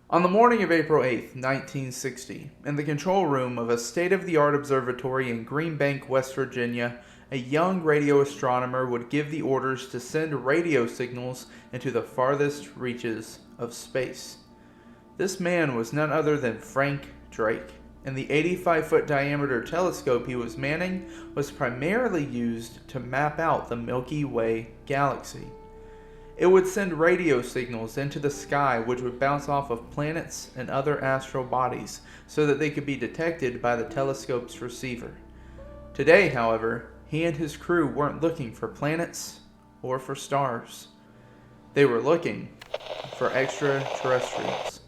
On the morning of April 8, 1960, in the control room of a state-of-the-art observatory in Green Bank, West Virginia, a young radio astronomer would give the orders to send radio signals into the farthest reaches of space. This man was none other than Frank Drake, and the 85-foot diameter telescope he was manning was primarily used to map out the Milky Way galaxy. It would send radio signals into the sky which would bounce off of planets and other astral bodies so that they could be detected by the telescope's receiver. Today, however, he and his crew weren't looking for planets or for stars. They were looking for extraterrestrials.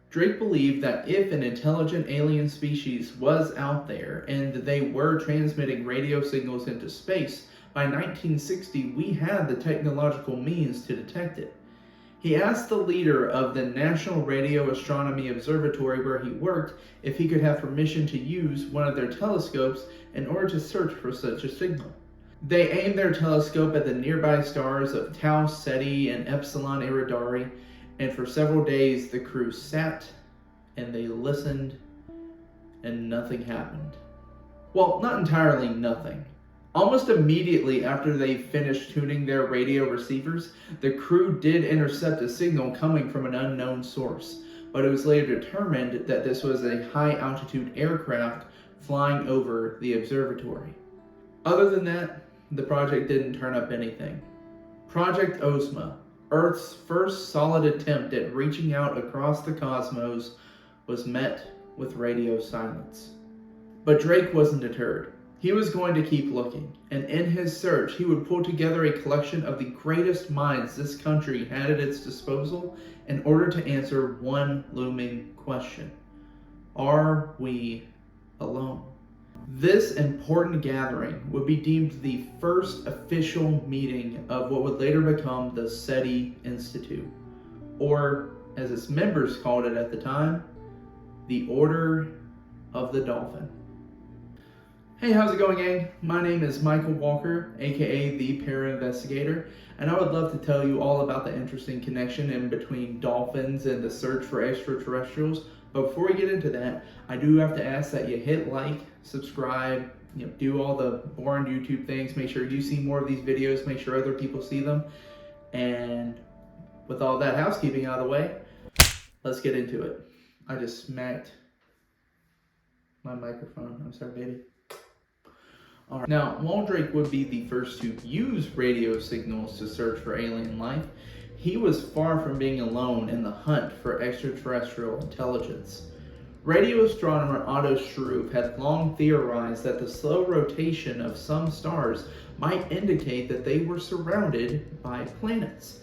Drake believed that if an intelligent alien species was out there and they were transmitting radio signals into space, by 1960, we had the technological means to detect it. He asked the leader of the National Radio Astronomy Observatory where he worked if he could have permission to use one of their telescopes in order to search for such a signal. They aimed their telescope at the nearby stars of Tau Ceti and Epsilon Eridani, and for several days the crew sat and they listened and nothing happened. Well, not entirely nothing. Almost immediately after they finished tuning their radio receivers, the crew did intercept a signal coming from an unknown source, but it was later determined that this was a high-altitude aircraft flying over the observatory. Other than that, the project didn't turn up anything. Project Ozma, Earth's first solid attempt at reaching out across the cosmos, was met with radio silence. But Drake wasn't deterred. He was going to keep looking, and in his search, he would pull together a collection of the greatest minds this country had at its disposal in order to answer one looming question. Are we alone? This important gathering would be deemed the first official meeting of what would later become the SETI Institute, or, as its members called it at the time, the Order of the Dolphin. Hey, how's it going, gang? My name is Michael Walker, aka the Para-Investigator, and I would love to tell you all about the interesting connection in between dolphins and the search for extraterrestrials. But before we get into that, I do have to ask that you hit like, subscribe, do all the boring YouTube things. Make sure you see more of these videos. Make sure other people see them. And with all that housekeeping out of the way, let's get into it. I just smacked my microphone. I'm sorry, baby. Alright. Now, while Drake would be the first to use radio signals to search for alien life, he was far from being alone in the hunt for extraterrestrial intelligence. Radio astronomer Otto Struve had long theorized that the slow rotation of some stars might indicate that they were surrounded by planets.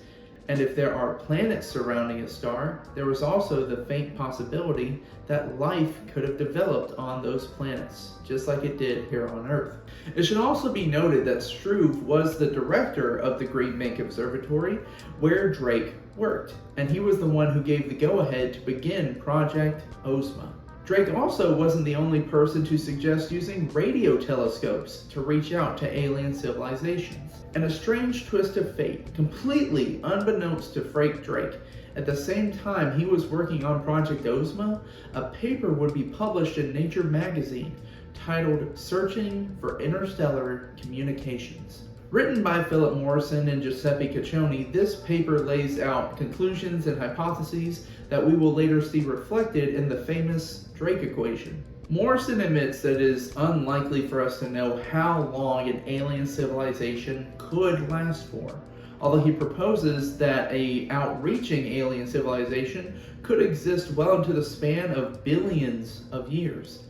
And if there are planets surrounding a star, there was also the faint possibility that life could have developed on those planets, just like it did here on Earth. It should also be noted that Struve was the director of the Green Bank Observatory, where Drake worked, and he was the one who gave the go-ahead to begin Project Ozma. Drake also wasn't the only person to suggest using radio telescopes to reach out to alien civilizations. In a strange twist of fate, completely unbeknownst to Frank Drake, at the same time he was working on Project Ozma, a paper would be published in Nature magazine titled Searching for Interstellar Communications. Written by Philip Morrison and Giuseppe Caccioni, this paper lays out conclusions and hypotheses that we will later see reflected in the famous Drake equation. Morrison admits that it is unlikely for us to know how long an alien civilization could last for, although he proposes that an outreaching alien civilization could exist well into the span of billions of years.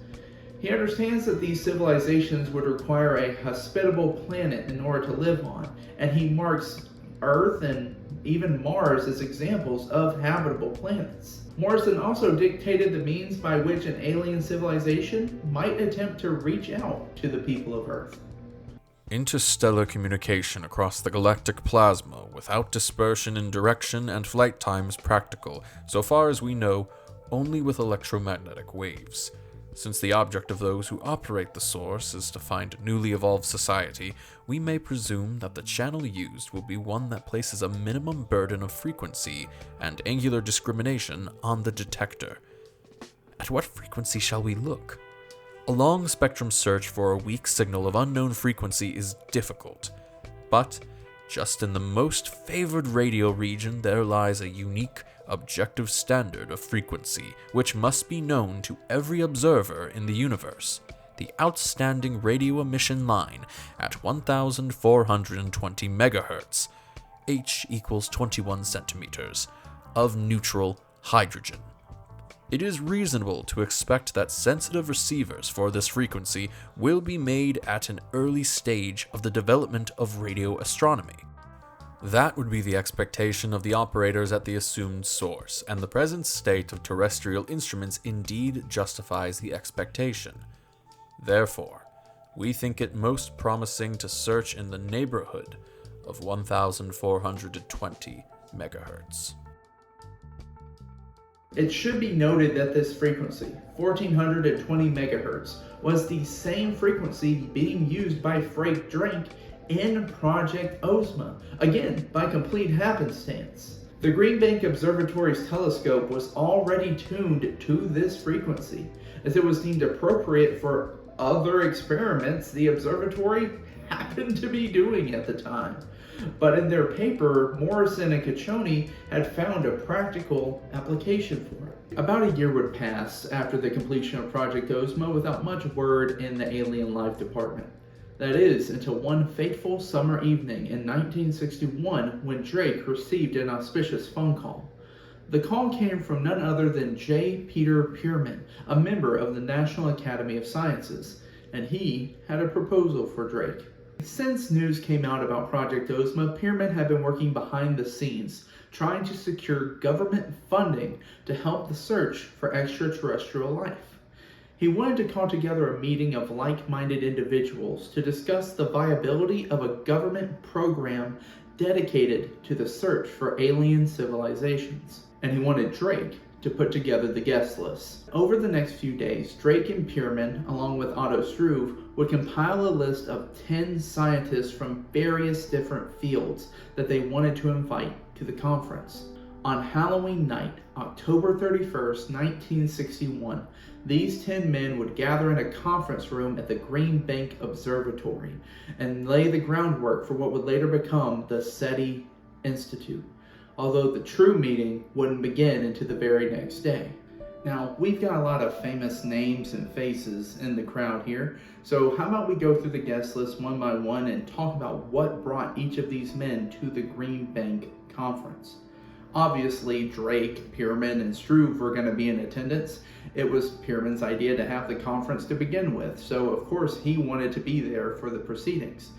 He understands that these civilizations would require a hospitable planet in order to live on, and he marks Earth and even Mars as examples of habitable planets. Morrison also dictated the means by which an alien civilization might attempt to reach out to the people of Earth. Interstellar communication across the galactic plasma without dispersion in direction and flight times practical, so far as we know, only with electromagnetic waves. Since the object of those who operate the source is to find newly evolved society, we may presume that the channel used will be one that places a minimum burden of frequency and angular discrimination on the detector. At what frequency shall we look? A long-spectrum search for a weak signal of unknown frequency is difficult, but just in the most favored radio region there lies a unique, objective standard of frequency which must be known to every observer in the universe: the outstanding radio emission line at 1420 MHz, H equals 21 centimeters, of neutral hydrogen. It is reasonable to expect that sensitive receivers for this frequency will be made at an early stage of the development of radio astronomy. That would be the expectation of the operators at the assumed source, and the present state of terrestrial instruments indeed justifies the expectation. Therefore, we think it most promising to search in the neighborhood of 1420 MHz. It should be noted that this frequency, 1420 MHz, was the same frequency being used by Frank Drake in Project Ozma, again by complete happenstance. The Green Bank Observatory's telescope was already tuned to this frequency, as it was deemed appropriate for other experiments the observatory happened to be doing at the time. But in their paper, Morrison and Caccioni had found a practical application for it. About a year would pass after the completion of Project Ozma without much word in the alien life department. That is, until one fateful summer evening in 1961 when Drake received an auspicious phone call. The call came from none other than J. Peter Pearman, a member of the National Academy of Sciences, and he had a proposal for Drake. Since news came out about Project Ozma, Pearman had been working behind the scenes, trying to secure government funding to help the search for extraterrestrial life. He wanted to call together a meeting of like-minded individuals to discuss the viability of a government program dedicated to the search for alien civilizations. And he wanted Drake to put together the guest list. Over the next few days, Drake and Pearman, along with Otto Struve, would compile a list of 10 scientists from various different fields that they wanted to invite to the conference. On Halloween night, October 31st, 1961, these 10 men would gather in a conference room at the Green Bank Observatory and lay the groundwork for what would later become the SETI Institute, although the true meeting wouldn't begin until the very next day. Now, we've got a lot of famous names and faces in the crowd here, so how about we go through the guest list one by one and talk about what brought each of these men to the Green Bank Conference. Obviously, Drake, Pearman, and Struve were going to be in attendance. It was Pearman's idea to have the conference to begin with, so of course he wanted to be there for the proceedings.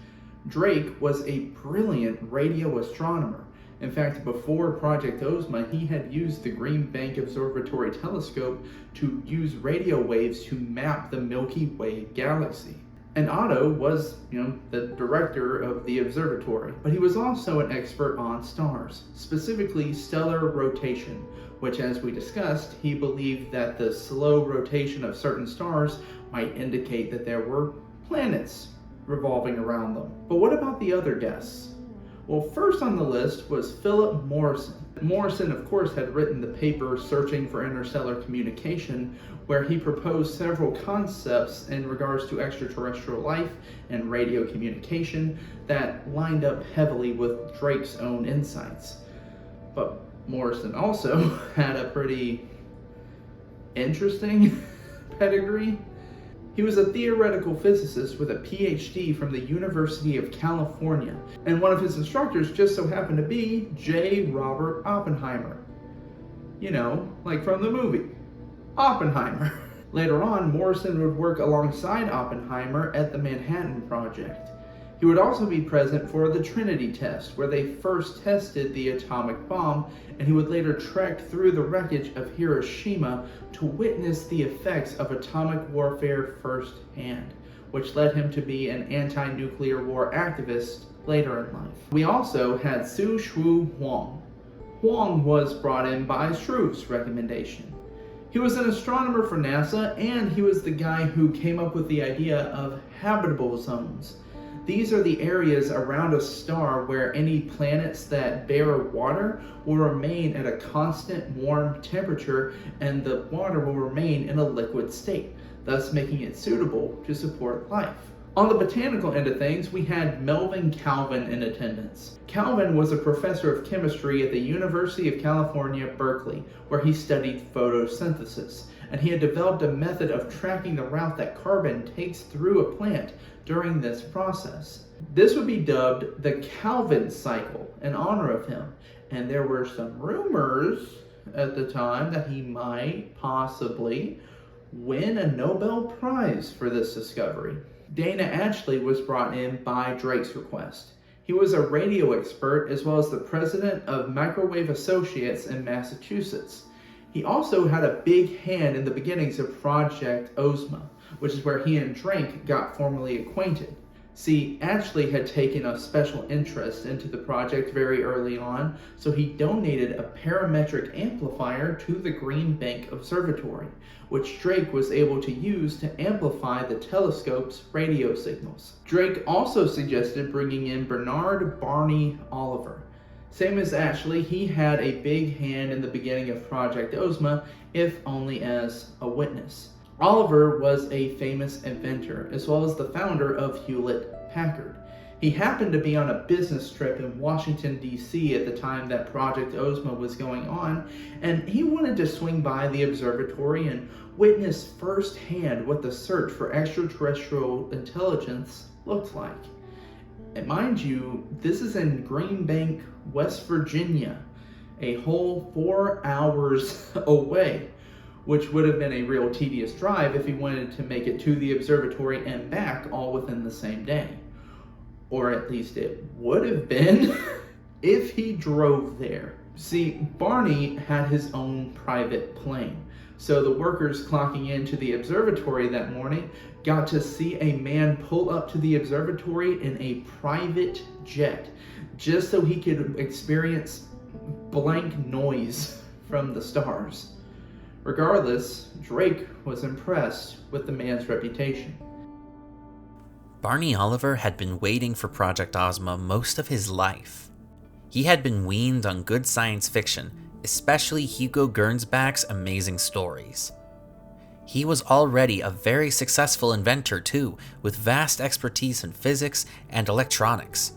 Drake was a brilliant radio astronomer. In fact, before Project Ozma, he had used the Green Bank Observatory telescope to use radio waves to map the Milky Way galaxy. And Otto was, the director of the observatory, but he was also an expert on stars, specifically stellar rotation, which, as we discussed, he believed that the slow rotation of certain stars might indicate that there were planets revolving around them. But what about the other guests? Well, first on the list was Philip Morrison. Morrison, of course, had written the paper Searching for Interstellar Communication, where he proposed several concepts in regards to extraterrestrial life and radio communication that lined up heavily with Drake's own insights. But Morrison also had a pretty interesting pedigree. He was a theoretical physicist with a PhD from the University of California, and one of his instructors just so happened to be J. Robert Oppenheimer. Like from the movie, Oppenheimer. Later on, Morrison would work alongside Oppenheimer at the Manhattan Project. He would also be present for the Trinity test, where they first tested the atomic bomb, and he would later trek through the wreckage of Hiroshima to witness the effects of atomic warfare firsthand, which led him to be an anti-nuclear war activist later in life. We also had Su-Shu Huang. Huang was brought in by Struve's recommendation. He was an astronomer for NASA, and he was the guy who came up with the idea of habitable zones. These are the areas around a star where any planets that bear water will remain at a constant warm temperature, and the water will remain in a liquid state, thus making it suitable to support life. On the botanical end of things, we had Melvin Calvin in attendance. Calvin was a professor of chemistry at the University of California, Berkeley, where he studied photosynthesis, and he had developed a method of tracking the route that carbon takes through a plant during this process. This would be dubbed the Calvin cycle in honor of him, and there were some rumors at the time that he might possibly win a Nobel Prize for this discovery. Dana Ashley was brought in by Drake's request. He was a radio expert as well as the president of Microwave Associates in Massachusetts. He also had a big hand in the beginnings of Project Ozma, which is where he and Drake got formally acquainted. See, Ashley had taken a special interest into the project very early on, so he donated a parametric amplifier to the Green Bank Observatory, which Drake was able to use to amplify the telescope's radio signals. Drake also suggested bringing in Bernard Barney Oliver. Same as Ashley, he had a big hand in the beginning of Project Ozma, if only as a witness. Oliver was a famous inventor, as well as the founder of Hewlett-Packard. He happened to be on a business trip in Washington, D.C. at the time that Project Ozma was going on, and he wanted to swing by the observatory and witness firsthand what the search for extraterrestrial intelligence looked like. And mind you, this is in Green Bank, West Virginia, a whole 4 hours away, which would have been a real tedious drive if he wanted to make it to the observatory and back all within the same day. Or at least it would have been if he drove there. See, Barney had his own private plane, so the workers clocking into the observatory that morning got to see a man pull up to the observatory in a private jet, just so he could experience blank noise from the stars. Regardless, Drake was impressed with the man's reputation. Barney Oliver had been waiting for Project Ozma most of his life. He had been weaned on good science fiction, especially Hugo Gernsback's amazing stories. He was already a very successful inventor too, with vast expertise in physics and electronics.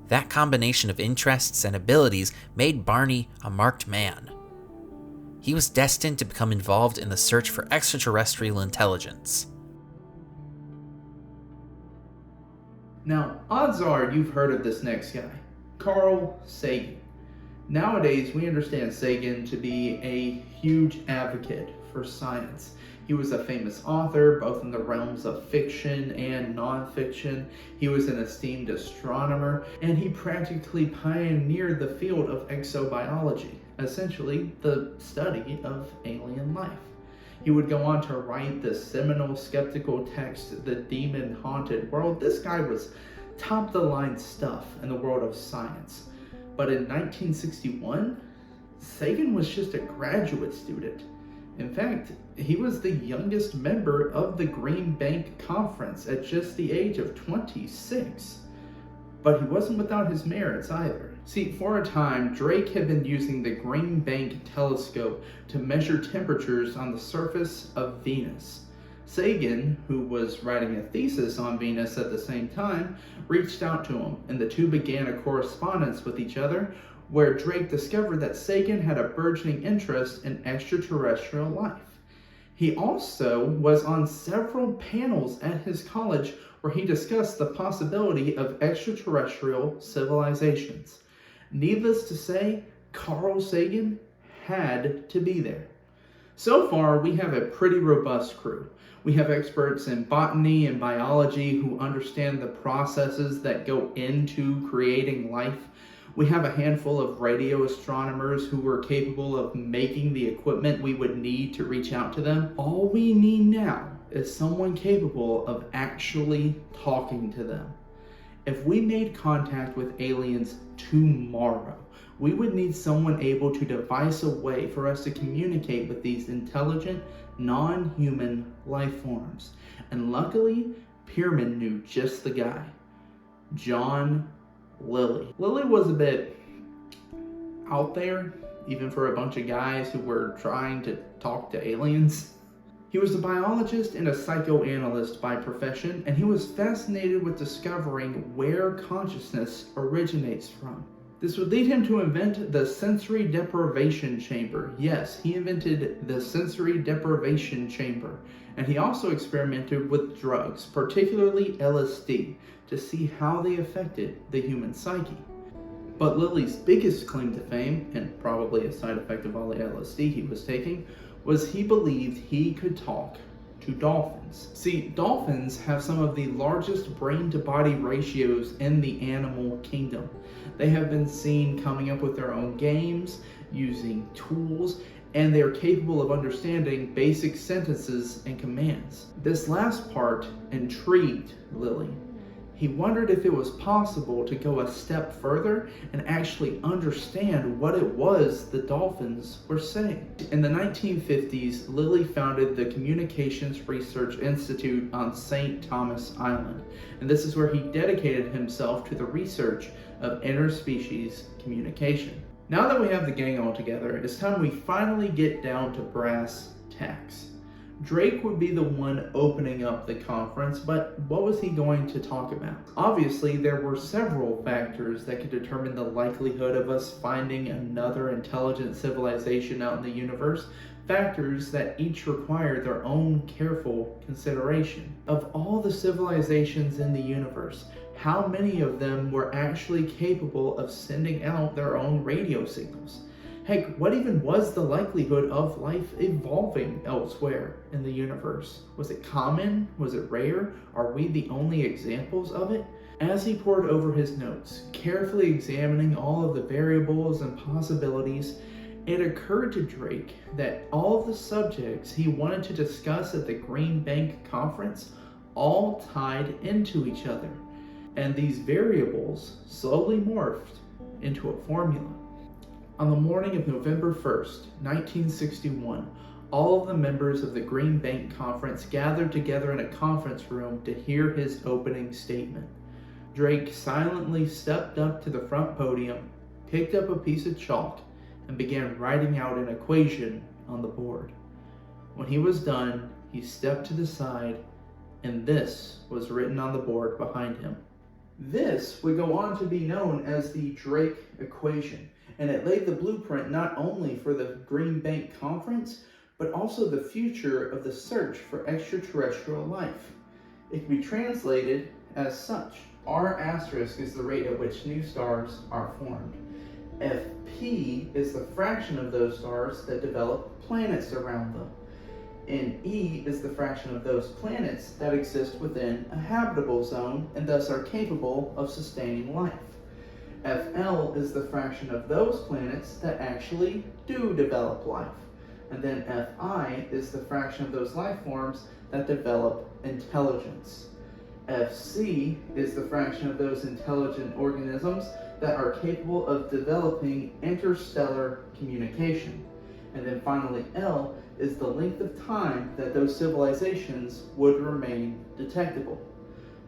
That combination of interests and abilities made Barney a marked man. He was destined to become involved in the search for extraterrestrial intelligence. Now, odds are you've heard of this next guy, Carl Sagan. Nowadays, we understand Sagan to be a huge advocate for science. He was a famous author, both in the realms of fiction and nonfiction. He was an esteemed astronomer, and he practically pioneered the field of exobiology, essentially the study of alien life. He would go on to write the seminal skeptical text, The Demon Haunted World. This guy was top-of-the-line stuff in the world of science. But in 1961, Sagan was just a graduate student. In fact, he was the youngest member of the Green Bank Conference at just the age of 26. But he wasn't without his merits either. See, for a time, Drake had been using the Green Bank telescope to measure temperatures on the surface of Venus. Sagan, who was writing a thesis on Venus at the same time, reached out to him, and the two began a correspondence with each other, where Drake discovered that Sagan had a burgeoning interest in extraterrestrial life. He also was on several panels at his college where he discussed the possibility of extraterrestrial civilizations. Needless to say, Carl Sagan had to be there. So far, we have a pretty robust crew. We have experts in botany and biology who understand the processes that go into creating life. We have a handful of radio astronomers who were capable of making the equipment we would need to reach out to them. All we need now is someone capable of actually talking to them. If we made contact with aliens tomorrow, we would need someone able to devise a way for us to communicate with these intelligent, non-human life forms. And luckily, Pierman knew just the guy. John Lilly. Lilly was a bit out there, even for a bunch of guys who were trying to talk to aliens. He was a biologist and a psychoanalyst by profession, and he was fascinated with discovering where consciousness originates from. This would lead him to invent the sensory deprivation chamber. Yes, he invented the sensory deprivation chamber. And he also experimented with drugs, particularly LSD, to see how they affected the human psyche. But Lilly's biggest claim to fame, and probably a side effect of all the LSD he was taking, was he believed he could talk to dolphins. See, dolphins have some of the largest brain-to-body ratios in the animal kingdom. They have been seen coming up with their own games, using tools, and they are capable of understanding basic sentences and commands. This last part intrigued Lilly. He wondered if it was possible to go a step further and actually understand what it was the dolphins were saying. In the 1950s, Lilly founded the Communications Research Institute on St. Thomas Island, and this is where he dedicated himself to the research of interspecies communication. Now that we have the gang all together, it's time we finally get down to brass tacks. Drake would be the one opening up the conference, but what was he going to talk about? Obviously, there were several factors that could determine the likelihood of us finding another intelligent civilization out in the universe, factors that each require their own careful consideration. Of all the civilizations in the universe, how many of them were actually capable of sending out their own radio signals? Heck, what even was the likelihood of life evolving elsewhere in the universe? Was it common? Was it rare? Are we the only examples of it? As he pored over his notes, carefully examining all of the variables and possibilities, it occurred to Drake that all of the subjects he wanted to discuss at the Green Bank Conference all tied into each other. And these variables slowly morphed into a formula. On the morning of November 1st, 1961, all of the members of the Green Bank Conference gathered together in a conference room to hear his opening statement. Drake silently stepped up to the front podium, picked up a piece of chalk, and began writing out an equation on the board. When he was done, he stepped to the side, and this was written on the board behind him. This would go on to be known as the Drake equation, and it laid the blueprint not only for the Green Bank Conference, but also the future of the search for extraterrestrial life. It can be translated as such. R asterisk is the rate at which new stars are formed. Fp is the fraction of those stars that develop planets around them. And E is the fraction of those planets that exist within a habitable zone and thus are capable of sustaining life. Fl is the fraction of those planets that actually do develop life. And then Fi is the fraction of those life forms that develop intelligence. Fc is the fraction of those intelligent organisms that are capable of developing interstellar communication. And then finally L is the length of time that those civilizations would remain detectable.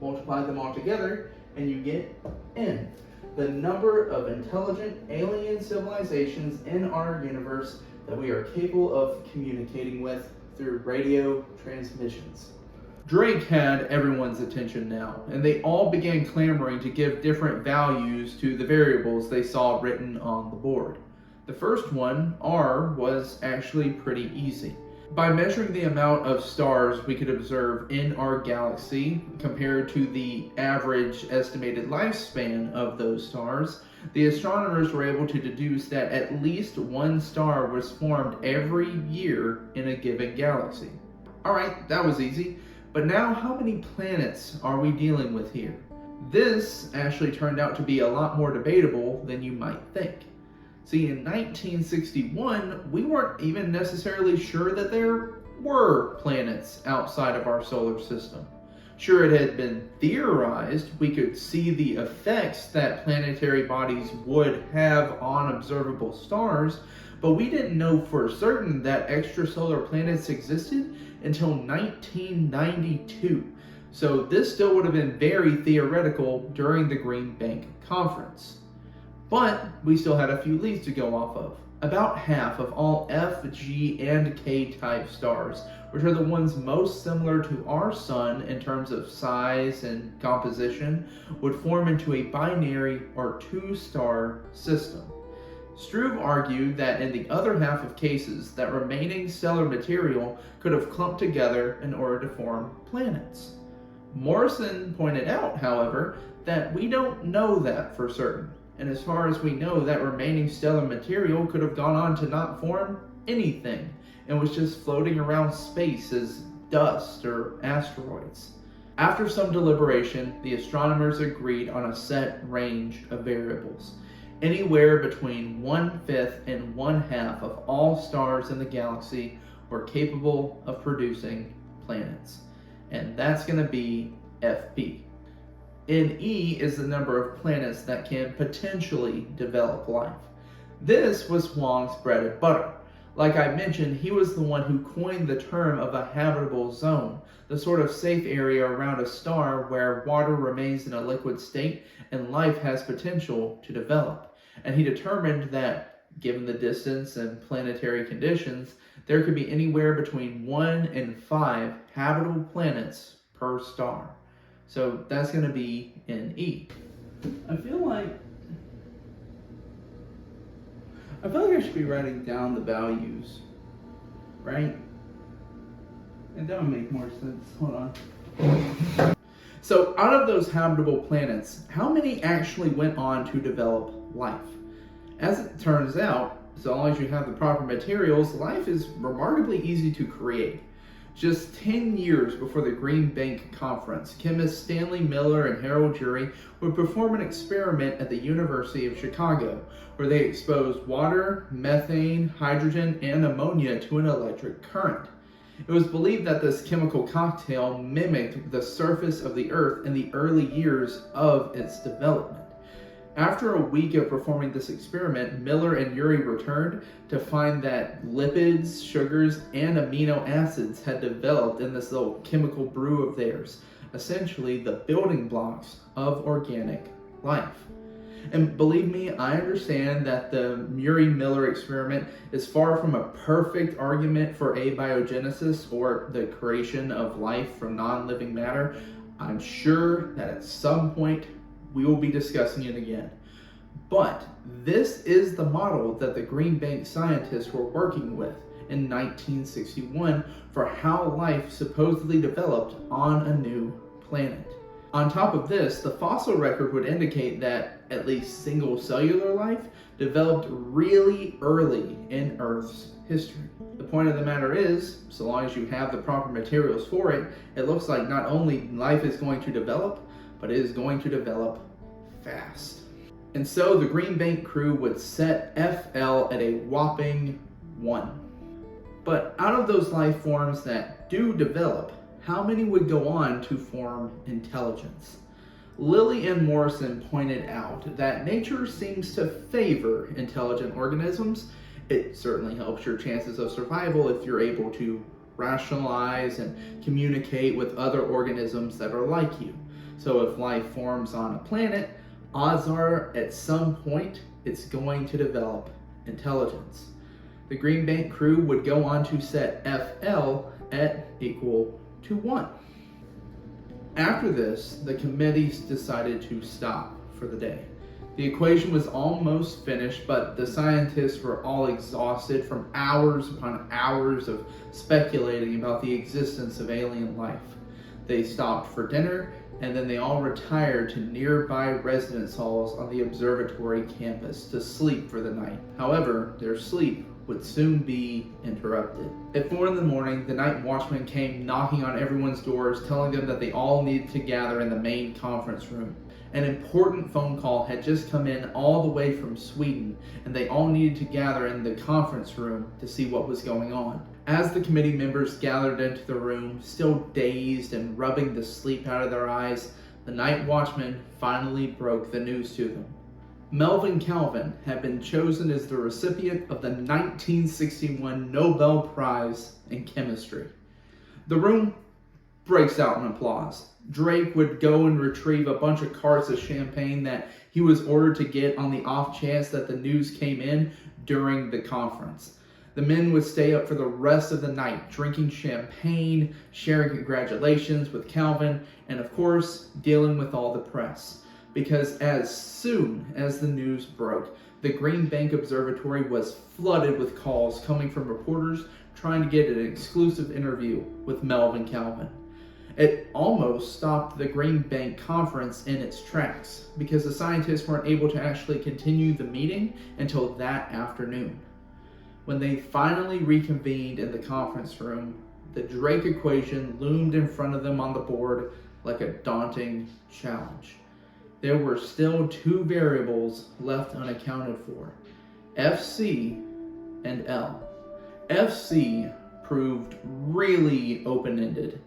Multiply them all together and you get N, the number of intelligent alien civilizations in our universe that we are capable of communicating with through radio transmissions. Drake had everyone's attention now, and they all began clamoring to give different values to the variables they saw written on the board. The first one, R, was actually pretty easy. By measuring the amount of stars we could observe in our galaxy compared to the average estimated lifespan of those stars, the astronomers were able to deduce that at least one star was formed every year in a given galaxy. Alright, that was easy, but now how many planets are we dealing with here? This actually turned out to be a lot more debatable than you might think. See, in 1961, we weren't even necessarily sure that there were planets outside of our solar system. Sure, it had been theorized we could see the effects that planetary bodies would have on observable stars, but we didn't know for certain that extrasolar planets existed until 1992. So this still would have been very theoretical during the Green Bank Conference. But we still had a few leads to go off of. About half of all F, G, and K type stars, which are the ones most similar to our sun in terms of size and composition, would form into a binary or two-star system. Struve argued that in the other half of cases, that remaining stellar material could have clumped together in order to form planets. Morrison pointed out, however, that we don't know that for certain. And as far as we know, that remaining stellar material could have gone on to not form anything and was just floating around space as dust or asteroids. After some deliberation, the astronomers agreed on a set range of variables. Anywhere between 1/5 and 1/2 of all stars in the galaxy were capable of producing planets. And that's going to be FP. NE is the number of planets that can potentially develop life. This was Wong's bread and butter. Like I mentioned, he was the one who coined the term of a habitable zone, the sort of safe area around a star where water remains in a liquid state and life has potential to develop. And he determined that, given the distance and planetary conditions, there could be anywhere between 1 and 5 habitable planets per star. So that's going to be NE. I feel like I should be writing down the values, right? And that would make more sense. Hold on. So out of those habitable planets, how many actually went on to develop life? As it turns out, so long as you have the proper materials, life is remarkably easy to create. Just 10 years before the Green Bank Conference, chemists Stanley Miller and Harold Urey would perform an experiment at the University of Chicago, where they exposed water, methane, hydrogen, and ammonia to an electric current. It was believed that this chemical cocktail mimicked the surface of the Earth in the early years of its development. After a week of performing this experiment, Miller and Urey returned to find that lipids, sugars, and amino acids had developed in this little chemical brew of theirs, essentially the building blocks of organic life. And believe me, I understand that the Urey-Miller experiment is far from a perfect argument for abiogenesis, or the creation of life from non-living matter. I'm sure that at some point we will be discussing it again. But this is the model that the Green Bank scientists were working with in 1961 for how life supposedly developed on a new planet. On top of this, the fossil record would indicate that at least single cellular life developed really early in Earth's history. The point of the matter is, so long as you have the proper materials for it, it looks like not only life is going to develop, but it is going to develop fast. And so the Green Bank crew would set FL at a whopping 1. But out of those life forms that do develop, how many would go on to form intelligence? Lilly and Morrison pointed out that nature seems to favor intelligent organisms. It certainly helps your chances of survival if you're able to rationalize and communicate with other organisms that are like you. So if life forms on a planet, odds are at some point it's going to develop intelligence. The Green Bank crew would go on to set FL at equal to 1. After this, the committees decided to stop for the day. The equation was almost finished, but the scientists were all exhausted from hours upon hours of speculating about the existence of alien life. They stopped for dinner, and then they all retired to nearby residence halls on the observatory campus to sleep for the night. However, their sleep would soon be interrupted. At 4 in the morning, the night watchman came knocking on everyone's doors, telling them that they all needed to gather in the main conference room. An important phone call had just come in all the way from Sweden, and they all needed to gather in the conference room to see what was going on. As the committee members gathered into the room, still dazed and rubbing the sleep out of their eyes, the night watchman finally broke the news to them. Melvin Calvin had been chosen as the recipient of the 1961 Nobel Prize in Chemistry. The room breaks out in applause. Drake would go and retrieve a bunch of carts of champagne that he was ordered to get on the off chance that the news came in during the conference. The men would stay up for the rest of the night, drinking champagne, sharing congratulations with Calvin, and of course, dealing with all the press. Because as soon as the news broke, the Green Bank Observatory was flooded with calls coming from reporters trying to get an exclusive interview with Melvin Calvin. It almost stopped the Green Bank conference in its tracks because the scientists weren't able to actually continue the meeting until that afternoon. When they finally reconvened in the conference room, the Drake equation loomed in front of them on the board like a daunting challenge. There were still two variables left unaccounted for, FC and L. FC proved really open-ended.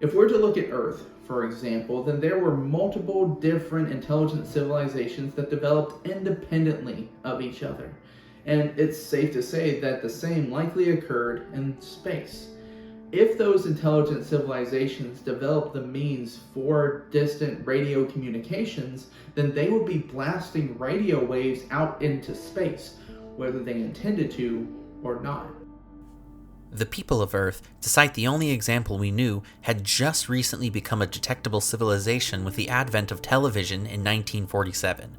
If we're to look at Earth, for example, then there were multiple different intelligent civilizations that developed independently of each other. And it's safe to say that the same likely occurred in space. If those intelligent civilizations developed the means for distant radio communications, then they would be blasting radio waves out into space, whether they intended to or not. The people of Earth, to cite the only example we knew, had just recently become a detectable civilization with the advent of television in 1947.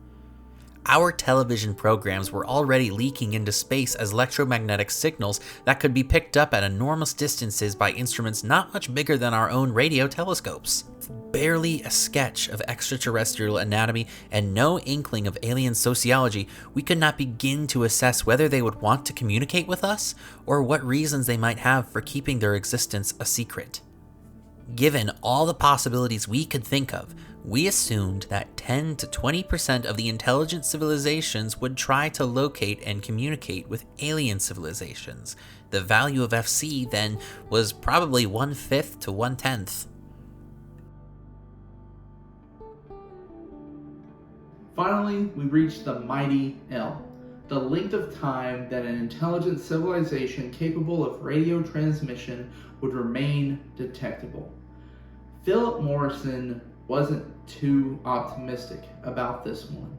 Our television programs were already leaking into space as electromagnetic signals that could be picked up at enormous distances by instruments not much bigger than our own radio telescopes. Barely a sketch of extraterrestrial anatomy and no inkling of alien sociology, we could not begin to assess whether they would want to communicate with us or what reasons they might have for keeping their existence a secret. Given all the possibilities we could think of, we assumed that 10 to 20% of the intelligent civilizations would try to locate and communicate with alien civilizations. The value of FC then was probably 1/5 to 1/10. Finally, we reached the mighty L, the length of time that an intelligent civilization capable of radio transmission would remain detectable. Philip Morrison wasn't too optimistic about this one.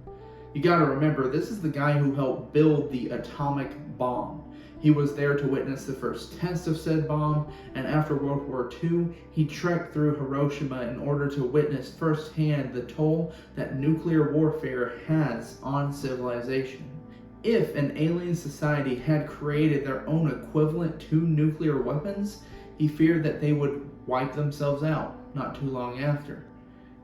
You gotta remember, this is the guy who helped build the atomic bomb. He was there to witness the first test of said bomb, and after World War II, he trekked through Hiroshima in order to witness firsthand the toll that nuclear warfare has on civilization. If an alien society had created their own equivalent to nuclear weapons, he feared that they would wipe themselves out not too long after.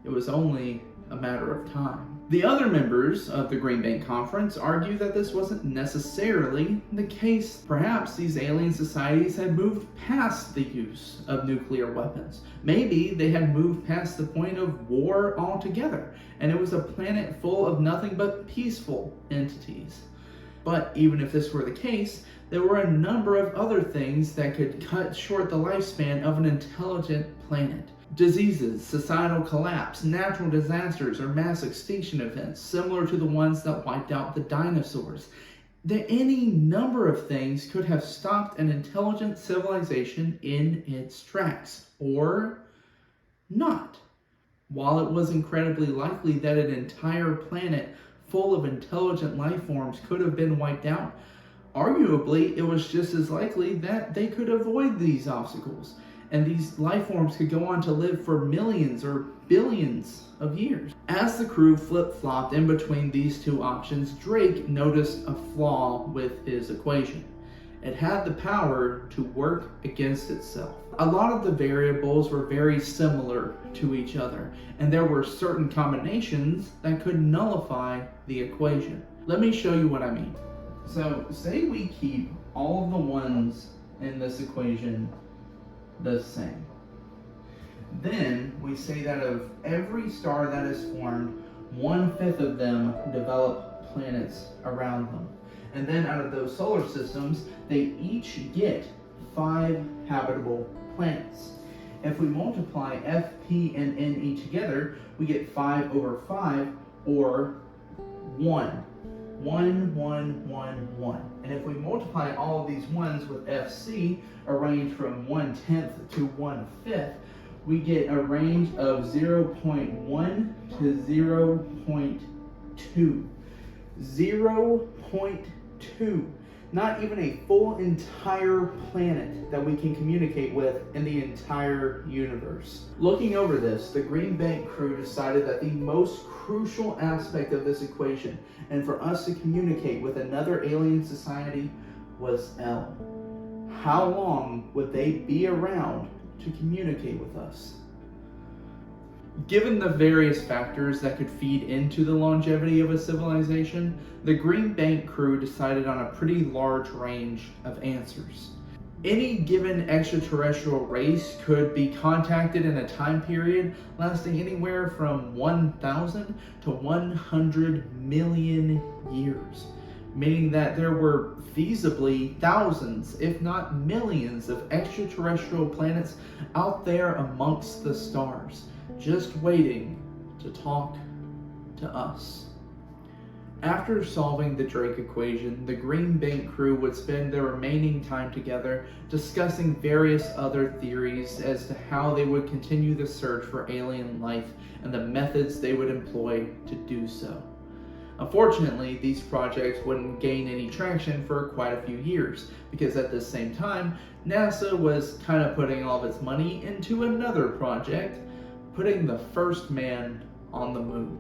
It was only a matter of time. The other members of the Green Bank Conference argue that this wasn't necessarily the case. Perhaps these alien societies had moved past the use of nuclear weapons. Maybe they had moved past the point of war altogether, and it was a planet full of nothing but peaceful entities. But even if this were the case, there were a number of other things that could cut short the lifespan of an intelligent planet. Diseases, societal collapse, natural disasters, or mass extinction events similar to the ones that wiped out the dinosaurs. Any number of things could have stopped an intelligent civilization in its tracks, or not. While it was incredibly likely that an entire planet full of intelligent life forms could have been wiped out, arguably it was just as likely that they could avoid these obstacles, and these life forms could go on to live for millions or billions of years. As the crew flip-flopped in between these two options, Drake noticed a flaw with his equation. It had the power to work against itself. A lot of the variables were very similar to each other, and there were certain combinations that could nullify the equation. Let me show you what I mean. So, say we keep all of the ones in this equation the same. Then we say that of every star that is formed, 1/5 of them develop planets around them. And then out of those solar systems, they each get 5 habitable planets. If we multiply F, P, and NE together, we get 5 over 5, or 1. 1, 1, 1, 1. And if we multiply all of these ones with FC, arranged from 1/10 to 1/5, we get a range of 0.1 to 0.2. 0.2. Not even a full entire planet that we can communicate with in the entire universe. Looking over this, the Green Bank crew decided that the most crucial aspect of this equation, and for us to communicate with another alien society, was L. How long would they be around to communicate with us? Given the various factors that could feed into the longevity of a civilization, the Green Bank crew decided on a pretty large range of answers. Any given extraterrestrial race could be contacted in a time period lasting anywhere from 1,000 to 100 million years, meaning that there were feasibly thousands, if not millions, of extraterrestrial planets out there amongst the stars, just waiting to talk to us. After solving the Drake equation, the Green Bank crew would spend their remaining time together discussing various other theories as to how they would continue the search for alien life and the methods they would employ to do so. Unfortunately, these projects wouldn't gain any traction for quite a few years, because at the same time, NASA was kind of putting all of its money into another project, putting the first man on the moon.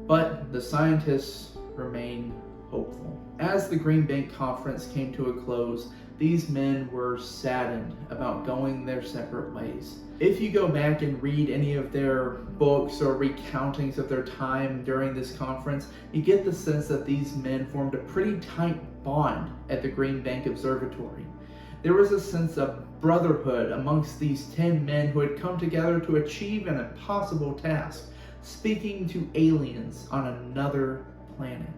But the scientists remain hopeful. As the Green Bank Conference came to a close, these men were saddened about going their separate ways. If you go back and read any of their books or recountings of their time during this conference, you get the sense that these men formed a pretty tight bond at the Green Bank Observatory. There was a sense of brotherhood amongst these 10 men who had come together to achieve an impossible task, speaking to aliens on another planet.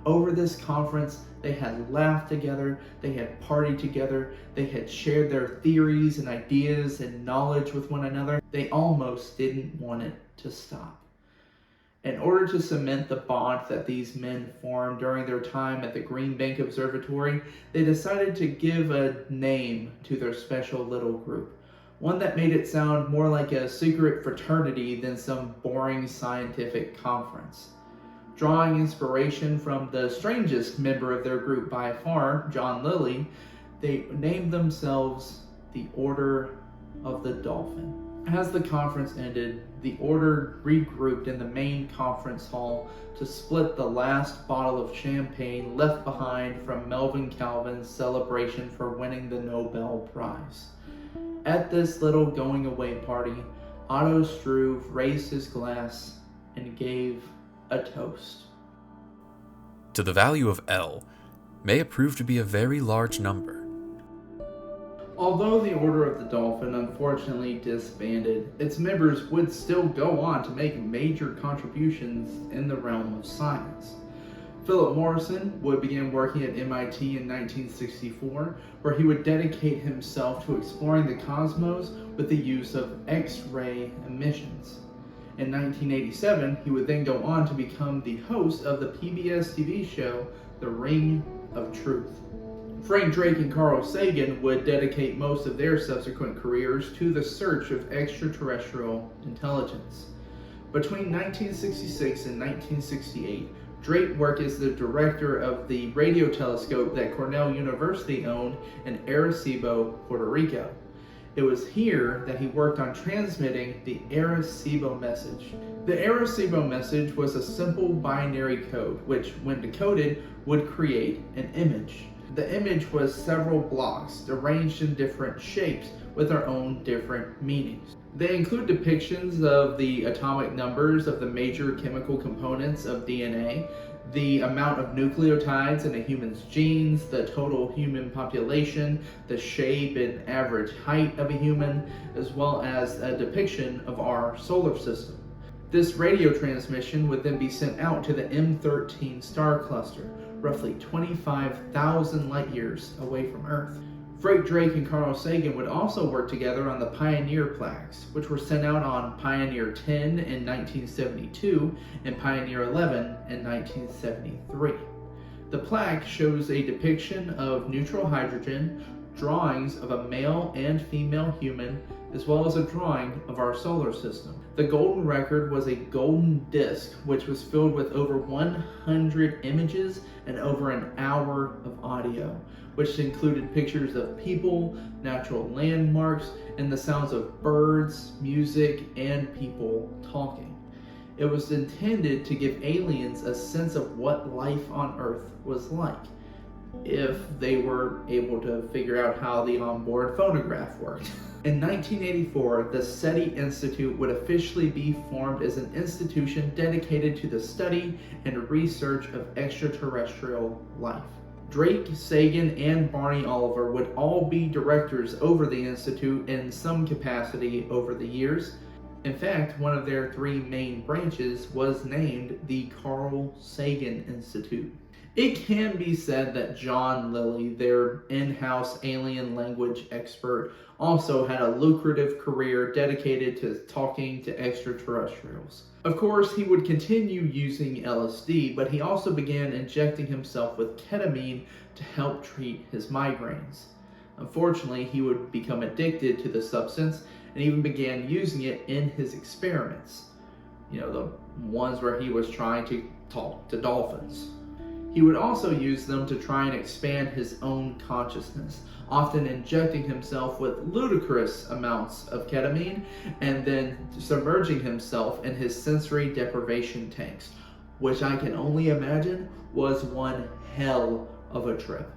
Over this conference, they had laughed together, they had partied together, they had shared their theories and ideas and knowledge with one another. They almost didn't want it to stop. In order to cement the bond that these men formed during their time at the Green Bank Observatory, they decided to give a name to their special little group. One that made it sound more like a secret fraternity than some boring scientific conference. Drawing inspiration from the strangest member of their group by far, John Lilly, they named themselves the Order of the Dolphin. As the conference ended, the Order regrouped in the main conference hall to split the last bottle of champagne left behind from Melvin Calvin's celebration for winning the Nobel Prize. At this little going away party, Otto Struve raised his glass and gave a toast. To the value of L may it prove to be a very large number. Although the Order of the Dolphin unfortunately disbanded, its members would still go on to make major contributions in the realm of science. Philip Morrison would begin working at MIT in 1964, where he would dedicate himself to exploring the cosmos with the use of X-ray emissions. In 1987, he would then go on to become the host of the PBS TV show, The Ring of Truth. Frank Drake and Carl Sagan would dedicate most of their subsequent careers to the search of extraterrestrial intelligence. Between 1966 and 1968, Drake worked as the director of the radio telescope that Cornell University owned in Arecibo, Puerto Rico. It was here that he worked on transmitting the Arecibo message. The Arecibo message was a simple binary code, which, when decoded, would create an image. The image was several blocks, arranged in different shapes, with their own different meanings. They include depictions of the atomic numbers of the major chemical components of DNA, the amount of nucleotides in a human's genes, the total human population, the shape and average height of a human, as well as a depiction of our solar system. This radio transmission would then be sent out to the M13 star cluster, roughly 25,000 light years away from Earth. Frank Drake and Carl Sagan would also work together on the Pioneer plaques, which were sent out on Pioneer 10 in 1972 and Pioneer 11 in 1973. The plaque shows a depiction of neutral hydrogen, drawings of a male and female human, as well as a drawing of our solar system. The golden record was a golden disc which was filled with over 100 images and over an hour of audio, which included pictures of people, natural landmarks, and the sounds of birds, music, and people talking. It was intended to give aliens a sense of what life on Earth was like, if they were able to figure out how the onboard phonograph worked. In 1984, the SETI Institute would officially be formed as an institution dedicated to the study and research of extraterrestrial life. Drake, Sagan, and Barney Oliver would all be directors over the Institute in some capacity over the years. In fact, one of their three main branches was named the Carl Sagan Institute. It can be said that John Lilly, their in-house alien language expert, also had a lucrative career dedicated to talking to extraterrestrials. Of course, he would continue using LSD, but he also began injecting himself with ketamine to help treat his migraines. Unfortunately, he would become addicted to the substance and even began using it in his experiments. The ones where he was trying to talk to dolphins. He would also use them to try and expand his own consciousness, often injecting himself with ludicrous amounts of ketamine and then submerging himself in his sensory deprivation tanks, which I can only imagine was one hell of a trip.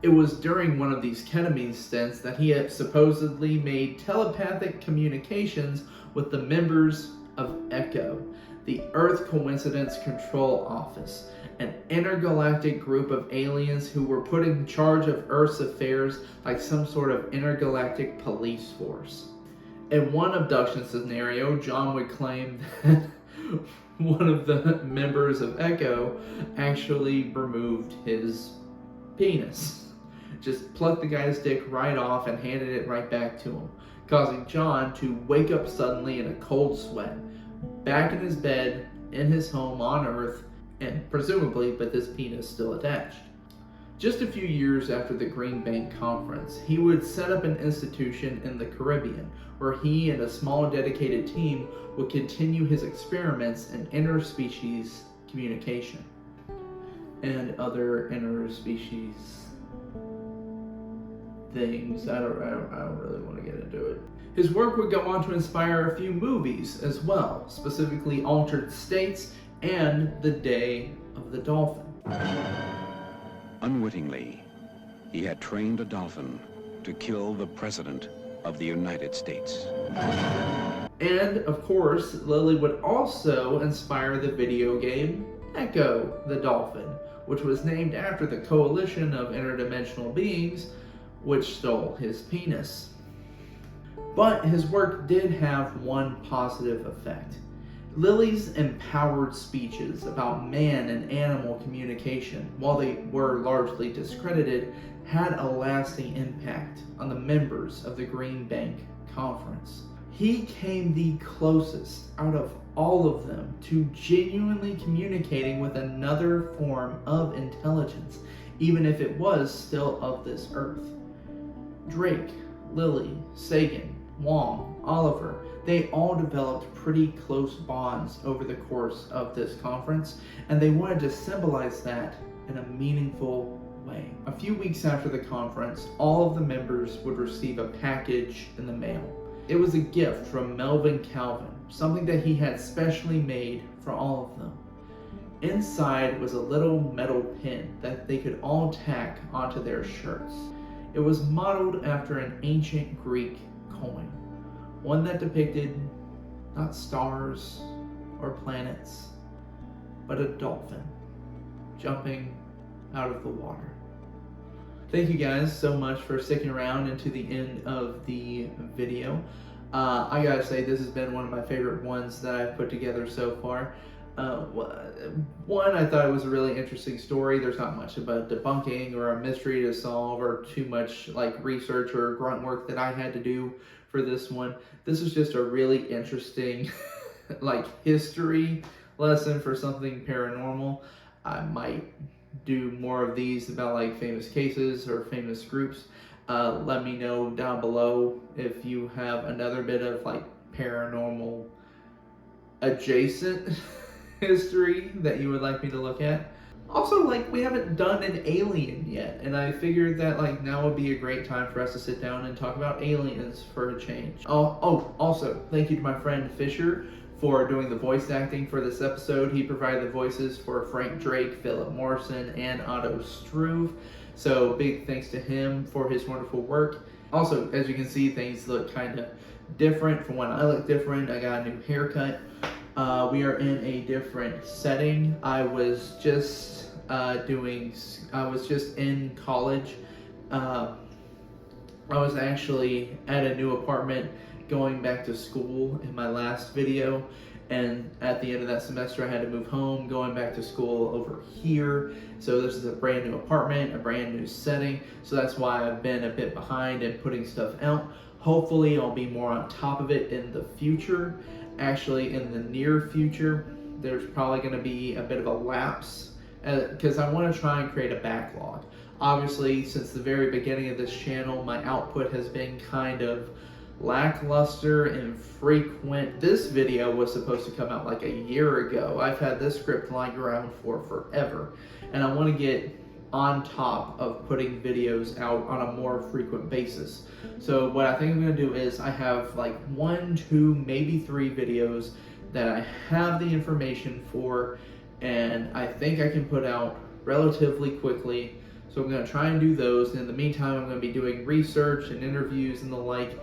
It was during one of these ketamine stints that he had supposedly made telepathic communications with the members of ECHO, the Earth Coincidence Control Office, an intergalactic group of aliens who were put in charge of Earth's affairs like some sort of intergalactic police force. In one abduction scenario, John would claim that one of the members of ECHO actually removed his penis. Just plucked the guy's dick right off and handed it right back to him, causing John to wake up suddenly in a cold sweat, back in his bed, in his home on Earth, and presumably with his penis still attached. Just a few years after the Green Bank Conference, he would set up an institution in the Caribbean where he and a small dedicated team would continue his experiments in interspecies communication and other interspecies things. I don't really want to get into it. His work would go on to inspire a few movies as well, specifically Altered States and The Day of the Dolphin. Unwittingly, he had trained a dolphin to kill the President of the United States. And, of course, Lilly would also inspire the video game Echo the Dolphin, which was named after the coalition of interdimensional beings which stole his penis. But his work did have one positive effect. Lilly's empowered speeches about man and animal communication, while they were largely discredited, had a lasting impact on the members of the Green Bank Conference. He came the closest out of all of them to genuinely communicating with another form of intelligence, even if it was still of this earth. Drake, Lilly, Sagan, Wong, Oliver, they all developed pretty close bonds over the course of this conference, and they wanted to symbolize that in a meaningful way. A few weeks after the conference, all of the members would receive a package in the mail. It was a gift from Melvin Calvin, something that he had specially made for all of them. Inside was a little metal pin that they could all tack onto their shirts. It was modeled after an ancient Greek coin, one that depicted not stars or planets, but a dolphin jumping out of the water. Thank you guys so much for sticking around into the end of the video. I gotta say, this has been one of my favorite ones that I've put together so far. One, I thought it was a really interesting story. There's not much about debunking or a mystery to solve or too much like research or grunt work that I had to do for this one. This is just a really interesting like history lesson for something paranormal. I might do more of these about like famous cases or famous groups. Let me know down below if you have another bit of like paranormal adjacent history that you would like me to look at. Also, like, we haven't done an alien yet, and I figured that like now would be a great time for us to sit down and talk about aliens for a change. Also, thank you to my friend Fisher for doing the voice acting for this episode. He provided the voices for Frank Drake, Philip Morrison, and Otto Struve. So big thanks to him for his wonderful work. Also, as you can see, things look kind of different from when I look different. I got a new haircut. We are in a different setting. I was just in college. I was actually at a new apartment going back to school in my last video, and at the end of that semester I had to move home, going back to school over here. So this is a brand new apartment, a brand new setting, so that's why I've been a bit behind in putting stuff out. Hopefully I'll be more on top of it in the future. Actually, in the near future, there's probably going to be a bit of a lapse because I want to try and create a backlog. Obviously, since the very beginning of this channel, my output has been kind of lackluster and frequent. This video was supposed to come out like a year ago. I've had this script lying around for forever, and I want to get on top of putting videos out on a more frequent basis. So what I think I'm going to do is I have like 1, 2, maybe 3 videos that I have the information for, and I think I can put out relatively quickly. So I'm going to try and do those, and in the meantime I'm going to be doing research and interviews and the like,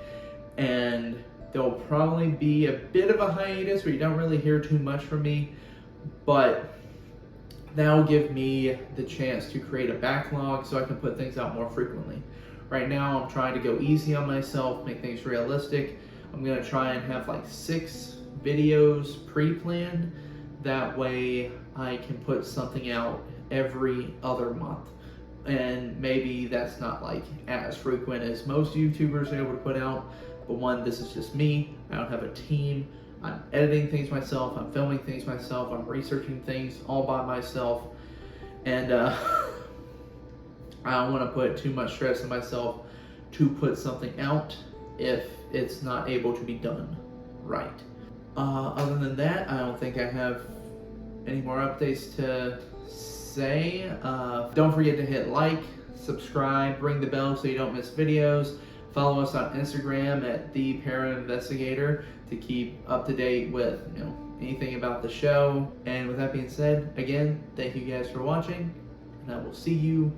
and there'll probably be a bit of a hiatus where you don't really hear too much from me, but that'll give me the chance to create a backlog so I can put things out more frequently. Right now I'm trying to go easy on myself, make things realistic. I'm going to try and have like 6 videos pre-planned. That way I can put something out every other month. And maybe that's not like as frequent as most YouTubers are able to put out, but one, this is just me. I don't have a team. I'm editing things myself, I'm filming things myself, I'm researching things all by myself, and I don't want to put too much stress on myself to put something out if it's not able to be done right. Other than that, I don't think I have any more updates to say. Don't forget to hit like, subscribe, ring the bell so you don't miss videos. Follow us on Instagram at The Para Investigator to keep up to date with anything about the show. And with that being said, again, thank you guys for watching, and I will see you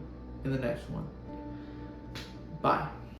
in the next one. Bye.